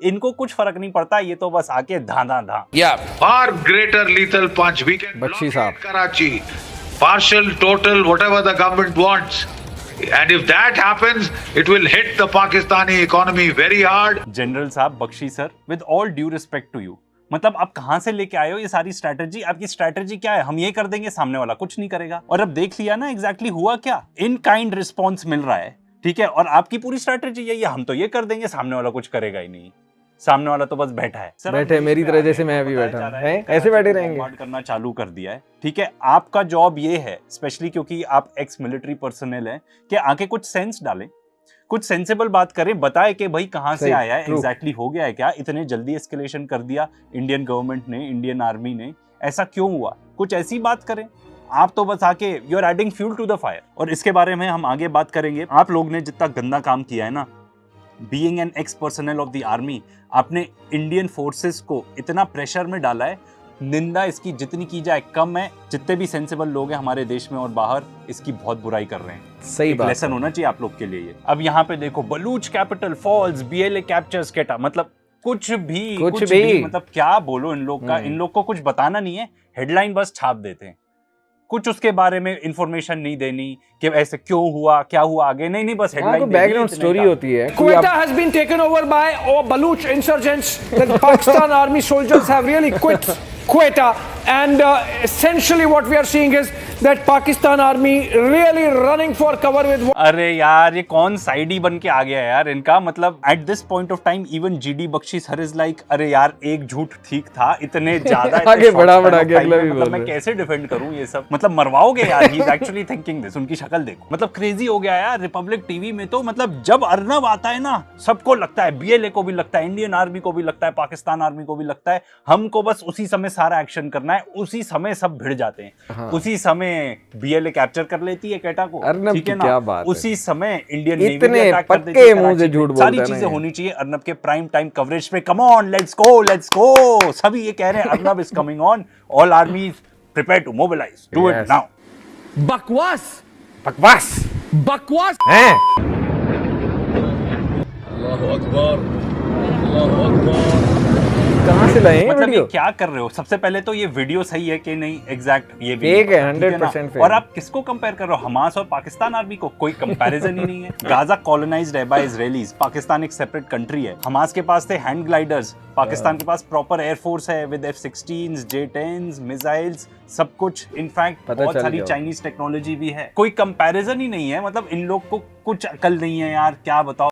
इनको कुछ फर्क नहीं पड़ता, ये तो बस आके धा धा धा। Far greater lethal punch. We can Bakshi blockade साहब। Karachi, partial, total, whatever the government wants. And if that happens, it will hit the Pakistani economy very hard. General साहब, Bakshi sir, with all due respect to you, मतलब आप कहां से लेके आए हो ये सारी स्ट्रैटेजी? आपकी स्ट्रैटेजी क्या है? हम ये कर देंगे, सामने वाला कुछ नहीं करेगा। और अब देख लिया ना एग्जैक्टली हुआ क्या, इन काइंड रिस्पॉन्स मिल रहा है, ठीक है। और आपकी पूरी स्ट्रैटेजी यही है, हम तो ये कर देंगे, सामने वाला कुछ करेगा ही नहीं, सामने वाला तो बस बैठा है। सर बैठे मेरी तरह जैसे मैं अभी बैठा हूं, हैं ऐसे बैठे रहेंगे। बॉम्बार्ड करना चालू कर दिया है, ठीक है। आपका जॉब ये है, स्पेशली क्योंकि आप एक्स मिलिट्री पर्सनल हैं, कि आके कुछ सेंस डालें, कुछ सेंसेबल बात करें, बताए कि भाई कहां से आया है, एग्जैक्टली हो गया है क्या, इतने जल्दी एस्केलेशन कर दिया इंडियन गवर्नमेंट ने, इंडियन आर्मी ने, ऐसा क्यों हुआ, कुछ ऐसी बात करें। आप तो बस आके you are adding fuel to the fire. और इसके बारे में हम आगे बात करेंगे। आप लोग ने जितना गंदा काम किया है ना, being an x personal of the army, आपने इंडियन फोर्सेस को इतना प्रेशर में डाला है, निंदा इसकी जितनी की जाए कम है। जितने भी सेंसिबल लोग हैं हमारे देश में और बाहर, इसकी बहुत बुराई कर रहे हैं। सही बात, लेसन होना चाहिए आप लोग के लिए ये। अब यहाँ पे देखो, Baloch capital falls, BLA captures Quetta, मतलब कुछ भी मतलब क्या बोलो इन लोग का। इन लोग को कुछ बताना नहीं है, हेडलाइन बस छाप देते हैं, कुछ उसके बारे में इंफॉर्मेशन नहीं देनी कि ऐसे क्यों हुआ, क्या हुआ आगे, नहीं बस हेडलाइन। बैकग्राउंड स्टोरी होती है। Quetta has been taken over by Baluch insurgents. The Pakistan army soldiers have really quit Quetta, and essentially what we are seeing is that Pakistan army really running for cover with. अरे यार, ये कौन साइडी बन के आ गया यार इनका, मतलब at this point of time even GD Bakshi sir is like, अरे यार एक झूठ ठीक था, इतने ज्यादा आगे बढ़ा के अगला भी मतलब मैं कैसे डिफेंड करूं ये सब, मतलब मरवाओगे यार। He is actually thinking this, उनकी शक्ल देखो, मतलब क्रेजी हो गया यार। रिपब्लिक टीवी में तो मतलब जब अर्नब आता है ना, सबको लगता है, बीएलए को भी लगता है, इंडियन आर्मी को भी लगता है, पाकिस्तान आर्मी को भी लगता है, हमको बस उसी समय सारा एक्शन करना है, उसी समय सब भिड़ जाते हैं। उसी समय बीएलए कैप्चर कर लेती है केटा को, ठीक है ना, उसी समय इंडियन नेवी भी अटैक कर देती है। मुंह से झूठ बोलते हैं, सारी चीजें होनी चाहिए अर्नब के प्राइम टाइम कवरेज पे। Come on, let's go. सभी ये कह रहे हैं Arnab is coming on, all army prepare to mobilise, do it now. बकवास हैं। Allahu Akbar. Allahu Akbar. कहां से लाए हैं मतलब वीडियो? ये क्या कर रहे हो? सबसे पहले तो ये वीडियो सही है कि नहीं, एग्जैक्ट ये भी फेक है, ठीक ना? 100% फेक। और आप किसको कंपेयर कर रहे हो? हमास और पाकिस्तान आर्मी को? कोई कंपैरिजन ही नहीं है। गाजा कॉलोनाइज्ड है बाय इजरायलीज, पाकिस्तान एक सेपरेट कंट्री है। हमास के पास थे हैंड ग्लाइडर्स, पाकिस्तान के पास प्रॉपर एयरफोर्स है विद F-16s, J-10s, मिसाइल्स, सब कुछ। इनफैक्ट बहुत सारी चाइनीज टेक्नोलॉजी भी है। कोई कंपैरिजन ही नहीं है, मतलब इन लोग को कुछ अकल नहीं है यार, क्या बताओ।